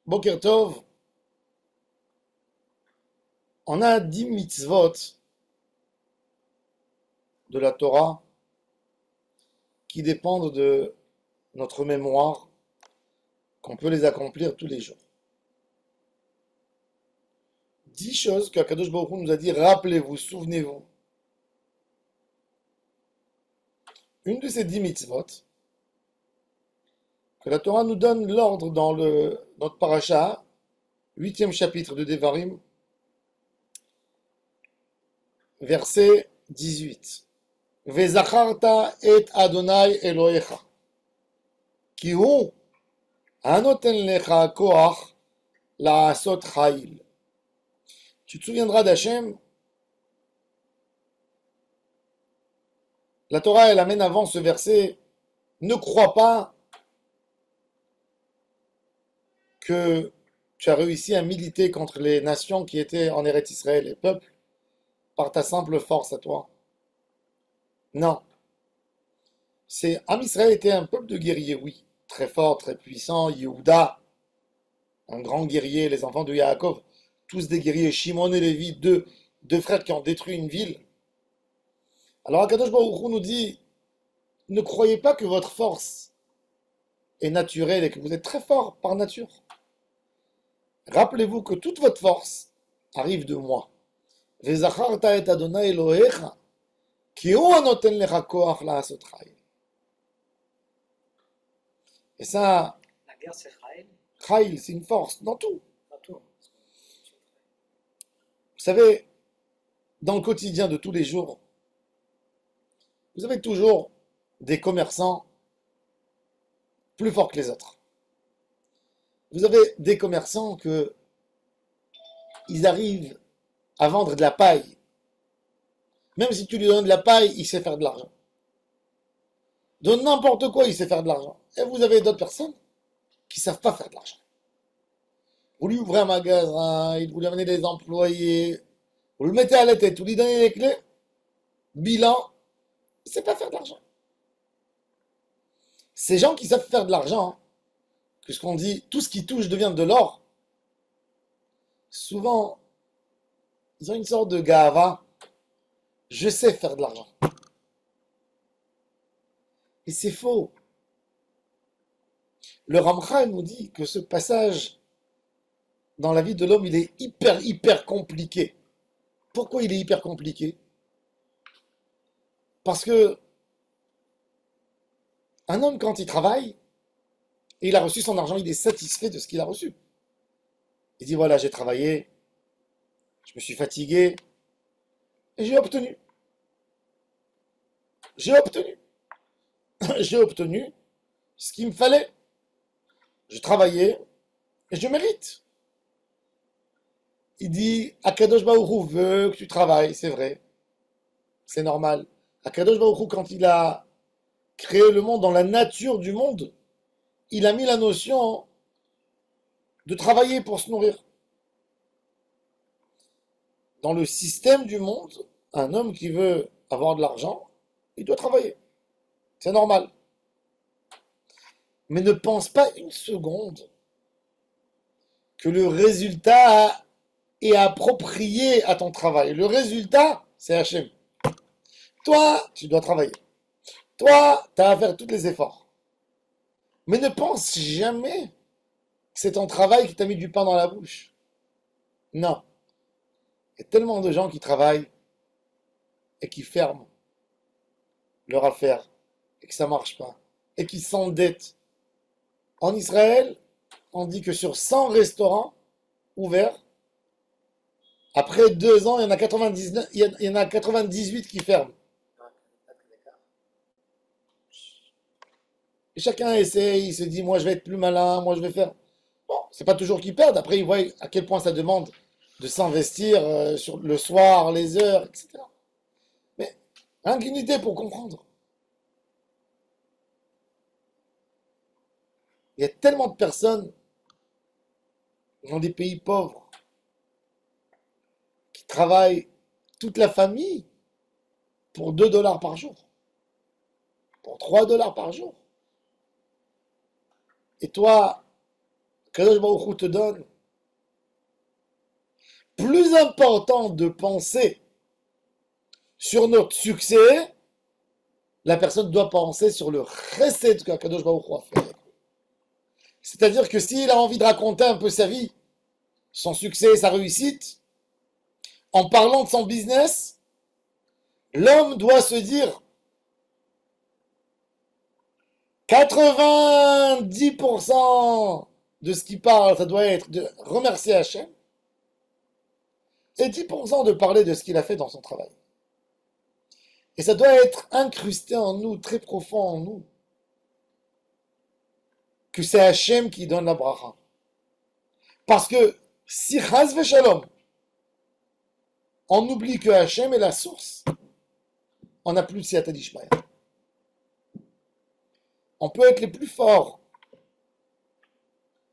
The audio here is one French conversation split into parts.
Boker Tov, on a 10 mitzvot de la Torah qui dépendent de notre mémoire, qu'on peut les accomplir tous les jours. 10 choses qu'Akadosh Baruch Hu nous a dit, rappelez-vous, souvenez-vous. Une de ces 10 mitzvot, que la Torah nous donne l'ordre dans notre paracha, 8e chapitre de Devarim, verset 18. Vezacharta et Adonai Elohecha, ki hu anoten lecha koach la'asot chayil. Tu te souviendras d'Hachem. La Torah, elle amène avant ce verset, ne crois pas que tu as réussi à militer contre les nations qui étaient en Eretz Israël, les peuples, par ta simple force à toi. Non. Am Israël était un peuple de guerriers, oui. Très fort, très puissant. Yehuda, un grand guerrier, les enfants de Yaakov, tous des guerriers. Shimon et Lévi, deux frères qui ont détruit une ville. Alors Akadosh Baruch Hu nous dit, ne croyez pas que votre force est naturelle et que vous êtes très fort par nature. Rappelez-vous que toute votre force arrive de moi. Vezacharta et Adonai Elohecha, ki hu anoten lecha koach la'asot chayil. Et ça, La guerre, c'est Raël. chayil, c'est une force dans tout. Pas tout. Vous savez, dans le quotidien de tous les jours, vous avez toujours des commerçants plus forts que les autres. Vous avez des commerçants ils arrivent à vendre de la paille. Même si tu lui donnes de la paille, il sait faire de l'argent. De n'importe quoi, il sait faire de l'argent. Et vous avez d'autres personnes qui ne savent pas faire de l'argent. Vous lui ouvrez un magasin, vous lui amenez des employés, vous le mettez à la tête, vous lui donnez les clés, bilan, il ne sait pas faire de l'argent. Ces gens qui savent faire de l'argent, puisqu'on dit tout ce qui touche devient de l'or, souvent, ils ont une sorte de gava. Je sais faire de l'argent. Et c'est faux. Le Ramchal nous dit que ce passage dans la vie de l'homme, il est hyper compliqué. Pourquoi il est hyper compliqué? Parce que un homme, quand il travaille, et il a reçu son argent, il est satisfait de ce qu'il a reçu. Il dit, voilà, j'ai travaillé, je me suis fatigué, et j'ai obtenu. J'ai obtenu. J'ai obtenu ce qu'il me fallait. J'ai travaillé, et je mérite. Il dit, Akadosh Baruch Hu veut que tu travailles, c'est vrai. C'est normal. Akadosh Baruch Hu, quand il a créé le monde, dans la nature du monde, il a mis la notion de travailler pour se nourrir. Dans le système du monde, un homme qui veut avoir de l'argent, il doit travailler. C'est normal. Mais ne pense pas une seconde que le résultat est approprié à ton travail. Le résultat, c'est Hachem. Toi, tu dois travailler. Toi, tu as à faire tous les efforts. Mais ne pense jamais que c'est ton travail qui t'a mis du pain dans la bouche. Non. Il y a tellement de gens qui travaillent et qui ferment leur affaire et que ça ne marche pas et qui s'endettent. En Israël, on dit que sur 100 restaurants ouverts, après 2 ans, il y en a 99, il y en a 98 qui ferment. Et chacun essaie, il se dit, moi je vais être plus malin, moi je vais faire. Bon, c'est pas toujours qu'ils perdent. Après, ils voient à quel point ça demande de s'investir sur le soir, les heures, etc. Mais rien qu'une idée pour comprendre. Il y a tellement de personnes dans des pays pauvres qui travaillent toute la famille pour 2 dollars par jour, pour 3 dollars par jour. Et toi, Kadosh Baruch Hu te donne. Plus important de penser sur notre succès, la personne doit penser sur le chesed que Kadosh Baruch Hu a fait. C'est-à-dire que s'il a envie de raconter un peu sa vie, son succès, sa réussite, en parlant de son business, l'homme doit se dire 90% de ce qu'il parle, ça doit être de remercier Hachem, et 10% de parler de ce qu'il a fait dans son travail. Et ça doit être incrusté en nous, très profond en nous, que c'est Hachem qui donne la bracha. Parce que si Chaz Veshalom, on oublie que Hachem est la source, on n'a plus de Siyata d'Ishmael. On peut être les plus forts,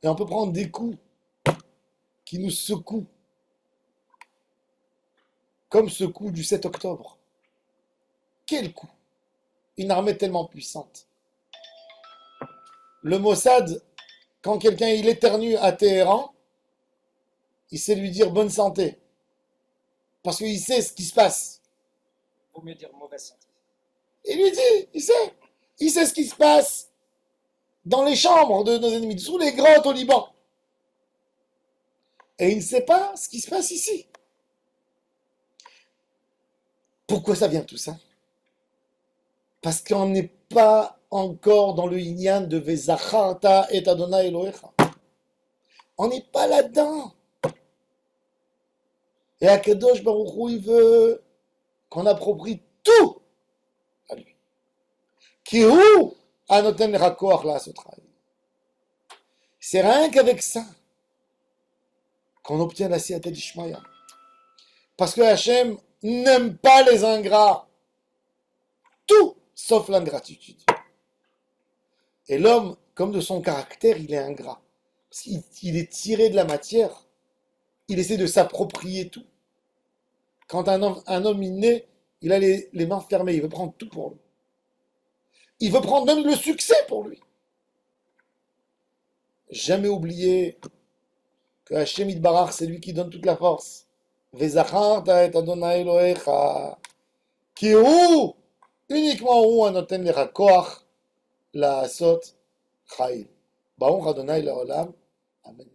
et on peut prendre des coups qui nous secouent, comme ce coup du 7 octobre. Quel coup! Une armée tellement puissante. Le Mossad, quand quelqu'un il éternue à Téhéran, il sait lui dire bonne santé. Parce qu'il sait ce qui se passe. Vaut mieux dire mauvaise santé. Il lui dit, il sait ce qui se passe dans les chambres de nos ennemis, sous les grottes au Liban. Et il ne sait pas ce qui se passe ici. Pourquoi ça vient tout ça? Parce qu'on n'est pas encore dans le Inyan de Vezacharta et Adonai Elohecha. On n'est pas là-dedans. Et Akadosh Baruch Hu, il veut qu'on approprie tout à lui. Qui où Anoten Rakoach là, ce travail. C'est rien qu'avec ça qu'on obtient la Siyata d'Ishmael. Parce que Hachem n'aime pas les ingrats. Tout sauf l'ingratitude. Et l'homme, comme de son caractère, il est ingrat. Parce qu'il est tiré de la matière. Il essaie de s'approprier tout. Quand un homme il naît, il a les mains fermées. Il veut prendre tout pour lui. Il veut prendre même le succès pour lui. Jamais oublier que Hachem Yitbarach, c'est lui qui donne toute la force. Vezacharta et Adonai Elohecha. Qui où uniquement où anoten lecha koach la'asot chayil. Baruch Adonai le'olam. Amen.